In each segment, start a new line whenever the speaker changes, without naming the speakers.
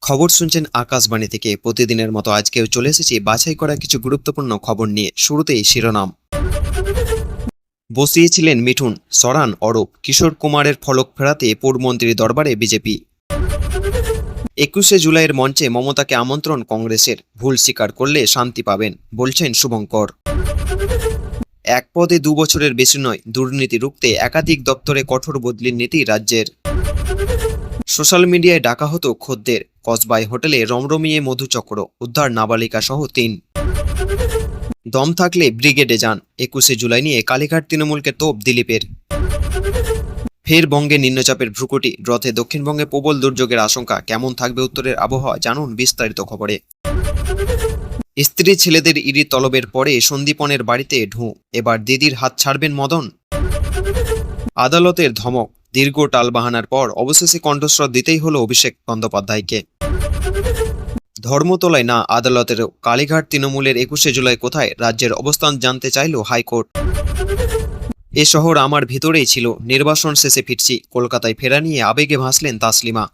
খবর শুনছেন আকাশবাণী থেকে। প্রতিদিনের মতো আজকেও চলে এসেছি বাছাই করা কিছু গুরুত্বপূর্ণ খবর নিয়ে। শুরুতেই শিরোনাম। বসিয়েছিলেন মিঠুন, সরান অরূপ। কিশোর কুমারের ফলক ফেরাতে পূর্বমন্ত্রীর দরবারে বিজেপি। 21শে জুলাইয়ের মঞ্চে মমতাকে আমন্ত্রণ কংগ্রেসের। ভুল স্বীকার করলে শান্তি পাবেন, বলছেন শুভঙ্কর। এক পদে 2 বছরের বেশি নয়, দুর্নীতি রুখতে একাধিক দপ্তরে কঠোর বদলির নীতি রাজ্যের। সোশ্যাল মিডিয়ায় ডাকা হতো খদ্দের। কসবাই হোটেলে রমরমিয়ে মধুচক্র, উদ্ধার নাবালিকা সহ 3। দম থাকলে ব্রিগেডে যান। 21শে জুলাই নিয়ে কালীঘাট তৃণমূলকে তোপ দিলীপের। ফের বঙ্গে নিম্নচাপের ভ্রুকুটি, রথে দক্ষিণবঙ্গে প্রবল দুর্যোগের আশঙ্কা। কেমন থাকবে উত্তরের আবহাওয়া, জানুন বিস্তারিত খবরে। স্ত্রী ছেলেদের ইডি তলবের পরে সন্দীপনের বাড়িতে ঢুঁ। এবার দিদির হাত ছাড়বেন মদন। আদালতের ধমক, দীর্ঘ টালবাহানার পর অবশেষে কণ্ঠস্বর দিতেই হলো অভিষেক বন্দ্যোপাধ্যায়কে। ধর্মতলায় না আদালতেরও। কালীঘাট তৃণমূলের 21শে জুলাই কোথায়, রাজ্যের অবস্থান জানতে চাইল হাইকোর্ট। এ শহর আমার ভিতরেই ছিল, নির্বাসন শেষে ফিরছি। কলকাতায় ফেরা নিয়ে আবেগে ভাসলেন তাসলিমা।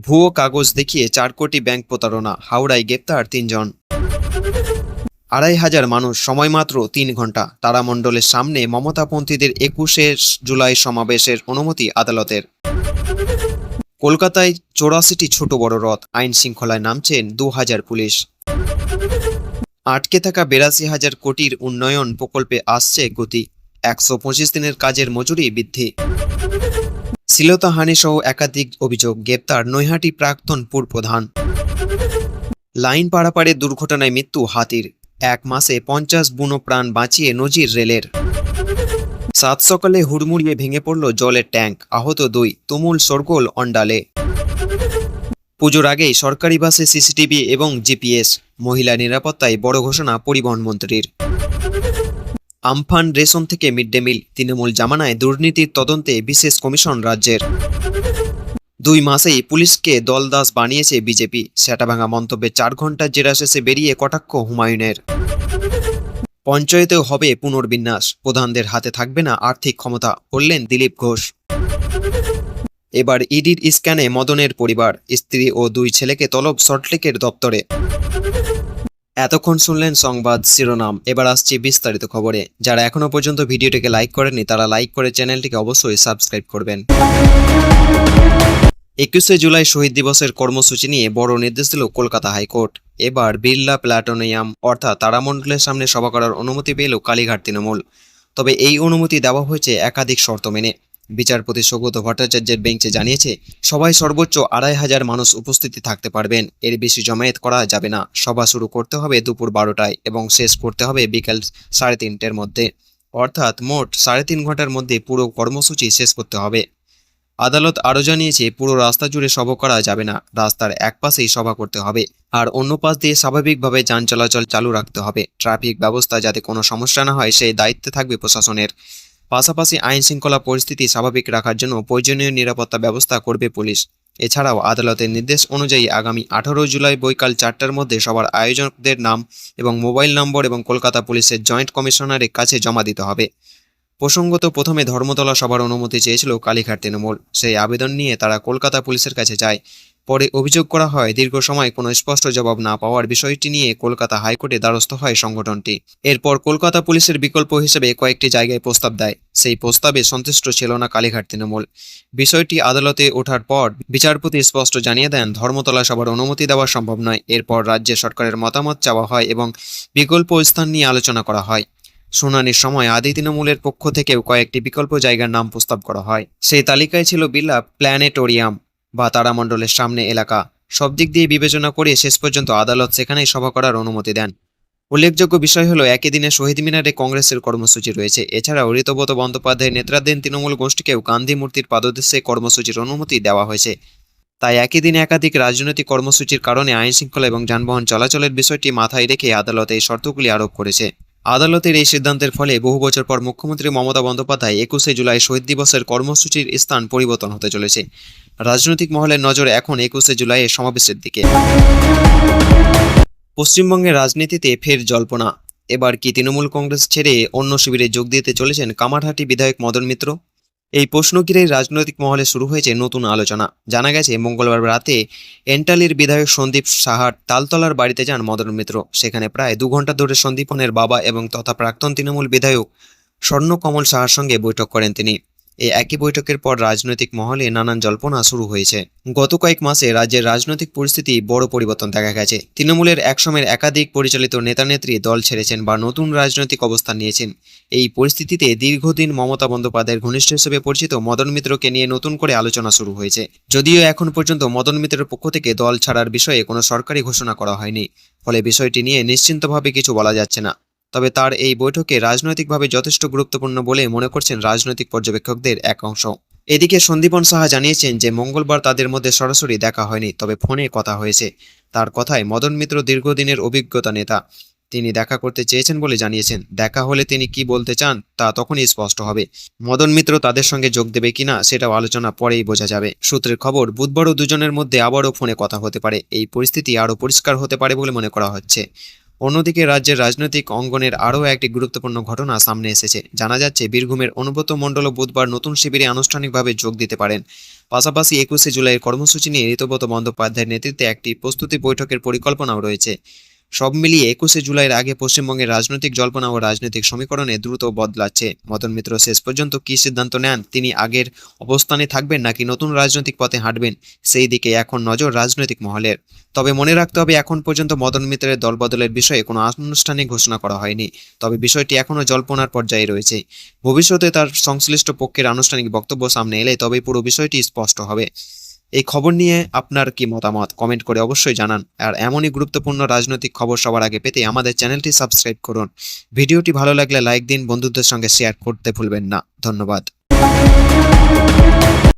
ভুয়ো কাগজ দেখিয়ে 4 কোটি ব্যাংক প্রতারণা, হাওড়ায় গ্রেপ্তার 3 জন। 2,500 মানুষ, সময় মাত্র 3 ঘন্টা। তারামণ্ডলের সামনে মমতাপন্থীদের 21শে জুলাই সমাবেশের অনুমতি আদালতের। কলকাতায় 84টি ছোট বড় রথ, আইন শৃঙ্খলায় নামছেন 2000 পুলিশ। আটকে থাকা 82,000 কোটির উন্নয়ন প্রকল্পে আসছে গতি। 125 দিনের কাজের মজুরি বৃদ্ধি। শ্লীলতাহানি সহ একাধিক অভিযোগ, গ্রেপ্তার নৈহাটি প্রাক্তন পুরপ্রধান। লাইন পারাপারে দুর্ঘটনায় মৃত্যু হাতির। 1 মাসে 50 বুনো প্রাণ বাঁচিয়ে নজির রেলের। 7 সকালে হুড়মুড়িয়ে ভেঙে পড়ল জলের ট্যাঙ্ক, আহত 2। তুমুল শোরগোল অন্ডালে। পুজোর আগেই সরকারি বাসে সিসিটিভি এবং জিপিএস। মহিলা নিরাপত্তায় বড় ঘোষণা পরিবহন মন্ত্রীর। আমফান রেশন থেকে মিড ডে মিল, তৃণমূল জামানায় দুর্নীতির তদন্তে বিশেষ কমিশন রাজ্যের। 2 মাসেই পুলিশকে দলদাস বানিয়েছে বিজেপি। সেটাভাঙা মন্তব্যে 4 ঘন্টার জেরা শেষে বেরিয়ে কটাক্ষ হুমায়ুনের। পঞ্চায়েতেও হবে পুনর্বিন্যাস, প্রধানদের হাতে থাকবে না আর্থিক ক্ষমতা, বললেন দিলীপ ঘোষ। এবার ইডির স্ক্যানে মদনের পরিবার, স্ত্রী ও 2 ছেলেকে তলব সল্টলেকের দপ্তরে। এতক্ষণ শুনলেন সংবাদ শিরোনাম, এবার আসছি বিস্তারিত খবরে। যারা এখনো পর্যন্ত ভিডিওটিকে লাইক করেননি তারা লাইক করে চ্যানেলটিকে অবশ্যই সাবস্ক্রাইব করবেন। 21শে জুলাই শহীদ দিবসের কর্মসূচি নিয়ে বড় নির্দেশ দিল কলকাতা হাইকোর্ট। এবার বিড়লা প্ল্যাটোনিয়াম অর্থাৎ তারামণ্ডলের সামনে সভা করার অনুমতি পেল কালীঘাট তৃণমূল। তবে এই অনুমতি দেওয়া হয়েছে একাধিক শর্ত মেনে। বিচারপতি সৌগত ভট্টাচার্যের বেঞ্চে জানিয়েছে, সভায় সর্বোচ্চ 2,500 মানুষ উপস্থিতি থাকতে পারবেন। এর বেশি জমায়েত করা যাবে না। সভা শুরু করতে হবে দুপুর 12টায় এবং শেষ করতে হবে বিকেল 3:30-এর মধ্যে, অর্থাৎ মোট 3.5 ঘন্টার মধ্যে পুরো কর্মসূচি শেষ করতে হবে। আদালত আরও জানিয়েছে, পুরো রাস্তা জুড়ে সভা করা যাবে না। রাস্তার এক পাশেই সভা করতে হবে, আর অন্য পাশ দিয়ে স্বাভাবিকভাবে যান চলাচল চালু রাখতে হবে। ট্রাফিক ব্যবস্থা যাতে কোনো সমস্যা না হয় সেই দায়িত্বে থাকবে প্রশাসনের। পাশাপাশি আইন শৃঙ্খলা পরিস্থিতি স্বাভাবিক রাখার জন্য প্রয়োজনীয় নিরাপত্তা ব্যবস্থা করবে পুলিশ। এছাড়াও আদালতের নির্দেশ অনুযায়ী আগামী 18 জুলাই বৈকাল 4টার মধ্যে সবার আয়োজকদের নাম এবং মোবাইল নম্বর এবং কলকাতা পুলিশের জয়েন্ট কমিশনারের কাছে জমা দিতে হবে। প্রসঙ্গত, প্রথমে ধর্মতলা সভার অনুমতি চেয়েছিল কালীঘাট তৃণমূল। সেই আবেদন নিয়ে তারা কলকাতা পুলিশের কাছে যায়। পরে অভিযোগ করা হয়, দীর্ঘ সময় কোনো স্পষ্ট জবাব না পাওয়ার বিষয়টি নিয়ে কলকাতা হাইকোর্টে দ্বারস্থ হয় সংগঠনটি। এরপর কলকাতা পুলিশের বিকল্প হিসেবে কয়েকটি জায়গায় প্রস্তাব দেয়। সেই প্রস্তাবে সন্তুষ্ট ছিল না কালীঘাট তৃণমূল। বিষয়টি আদালতে ওঠার পর বিচারপতি স্পষ্ট জানিয়ে দেন, ধর্মতলা সভার অনুমতি দেওয়া সম্ভব নয়। এরপর রাজ্য সরকারের মতামত চাওয়া হয় এবং বিকল্প স্থান নিয়ে আলোচনা করা হয়। শুনানির সময় আদি তৃণমূলের পক্ষ থেকেও কয়েকটি বিকল্প জায়গার নাম প্রস্তাব করা হয়। সেই তালিকায় ছিল বিড়লা প্ল্যানেটোরিয়াম বা তারামণ্ডলের সামনে এলাকা। সব দিক দিয়ে বিবেচনা করে শেষ পর্যন্ত আদালত সেখানেই সভা করার অনুমতি দেন। উল্লেখযোগ্য বিষয় হলো, একই দিনে শহীদ মিনারে কংগ্রেসের কর্মসূচি রয়েছে। এছাড়াও ঋতব্রত বন্দ্যোপাধ্যায়ের নেতৃত্বাধীন তৃণমূল গোষ্ঠীকেও গান্ধী মূর্তির পাদদেশে কর্মসূচির অনুমতি দেওয়া হয়েছে। তাই একই দিনে একাধিক রাজনৈতিক কর্মসূচির কারণে আইন শৃঙ্খলা এবং যানবাহন চলাচলের বিষয়টি মাথায় রেখে আদালত এই শর্তগুলি আরোপ করেছে। আদালতের এই সিদ্ধান্তের ফলে বহু বছর পর মুখ্যমন্ত্রী মমতা বন্দ্যোপাধ্যায় 21শে জুলাই শহীদ দিবসের কর্মসূচির স্থান পরিবর্তন হতে চলেছে। রাজনৈতিক মহলের নজর এখন 21শে জুলাইয়ের সমাবেশের দিকে। পশ্চিমবঙ্গের রাজনীতিতে ফের জল্পনা। এবার কি তৃণমূল কংগ্রেস ছেড়ে অন্য শিবিরে যোগ দিতে চলেছেন কামারহাটি বিধায়ক মদন মিত্র? এই প্রশ্ন ঘিরেই রাজনৈতিক মহলে শুরু হয়েছে নতুন আলোচনা। জানা গেছে মঙ্গলবার রাতে এন্টালির বিধায়ক সন্দীপ সাহার তালতলার বাড়িতে যান মদন মিত্র। সেখানে প্রায় 2 ঘন্টা ধরে সন্দীপনের বাবা এবং তথা প্রাক্তন তৃণমূল বিধায়ক স্বর্ণকমল সাহার সঙ্গে বৈঠক করেন তিনি। এই একই বৈঠকের পর রাজনৈতিক মহলে নানান জল্পনা শুরু হয়েছে। গত কয়েক মাসে রাজ্যের রাজনৈতিক পরিস্থিতি বড় পরিবর্তন দেখা গেছে। তৃণমূলের একসময়ের একাধিক পরিচালিত নেতানেত্রী দল ছেড়েছেন বা নতুন রাজনৈতিক অবস্থান নিয়েছেন। এই পরিস্থিতিতে দীর্ঘদিন মমতা বন্দ্যোপাধ্যায়ের ঘনিষ্ঠ হিসেবে পরিচিত মদন মিত্রকে নিয়ে নতুন করে আলোচনা শুরু হয়েছে। যদিও এখন পর্যন্ত মদন মিত্রের পক্ষ থেকে দল ছাড়ার বিষয়ে কোনো সরকারি ঘোষণা করা হয়নি, ফলে বিষয়টি নিয়ে নিশ্চিন্তভাবে কিছু বলা যাচ্ছে না। তবে তার এই বৈঠকে রাজনৈতিকভাবে যথেষ্ট গুরুত্বপূর্ণ বলে মনে করছেন রাজনৈতিক পর্যবেক্ষকদের এক অংশ। এদিকে সন্দীপন সাহা জানিয়েছেন যে মঙ্গলবার তাদের মধ্যে সরাসরি দেখা হয়নি, তবে ফোনে কথা হয়েছে। তার কথায় মদন মিত্র দীর্ঘদিনের অভিজ্ঞতা নেতা, তিনি দেখা করতে চেয়েছেন বলে জানিয়েছেন। দেখা হলে তিনি কি বলতে চান তা তখনই স্পষ্ট হবে। মদন মিত্র তাদের সঙ্গে যোগ দেবে কিনা সেটাও আলোচনা পরেই বোঝা যাবে। সূত্রের খবর, বুধবারও দুজনের মধ্যে আবারও ফোনে কথা হতে পারে। এই পরিস্থিতি আরও পরিষ্কার হতে পারে বলে মনে করা হচ্ছে। অন্যদিকে রাজ্যের রাজনৈতিক অঙ্গনের আরও একটি গুরুত্বপূর্ণ ঘটনা সামনে এসেছে। জানা যাচ্ছে বীরভূমের অনুব্রত মণ্ডল বুধবার নতুন শিবিরে আনুষ্ঠানিকভাবে যোগ দিতে পারেন। পাশাপাশি 21শে জুলাইয়ের কর্মসূচি নিয়ে ঋতব্রত বন্দ্যোপাধ্যায়ের নেতৃত্বে একটি প্রস্তুতি বৈঠকের পরিকল্পনাও রয়েছে। সব মিলিয়ে 21শে জুলাইয়ের আগে পশ্চিমবঙ্গের রাজনৈতিক জল্পনা ও রাজনৈতিক সমীকরণে দ্রুত বদলাচ্ছে। মদন মিত্র শেষ পর্যন্ত কী সিদ্ধান্ত নেন, তিনি আগের অবস্থানে থাকবেন নাকি নতুন রাজনৈতিক পথে হাঁটবেন, সেই দিকে এখন নজর রাজনৈতিক মহলের। তবে মনে রাখতে হবে, এখন পর্যন্ত মদন মিত্রের দলবদলের বিষয়ে কোনো আনুষ্ঠানিক ঘোষণা করা হয়নি। তবে বিষয়টি এখনও জল্পনার পর্যায়ে রয়েছে। ভবিষ্যতে তার সংশ্লিষ্ট পক্ষের আনুষ্ঠানিক বক্তব্য সামনে এলে তবেই পুরো বিষয়টি স্পষ্ট হবে। এই খবর নিয়ে আপনার কি মতামত কমেন্ট করে অবশ্যই জানান। আর এমনই গুরুত্বপূর্ণ রাজনৈতিক খবর সবার আগে পেতে আমাদের চ্যানেলটি সাবস্ক্রাইব করুন। ভিডিওটি ভালো লাগলে লাইক দিন, বন্ধুদের সঙ্গে শেয়ার করতে ভুলবেন না। ধন্যবাদ।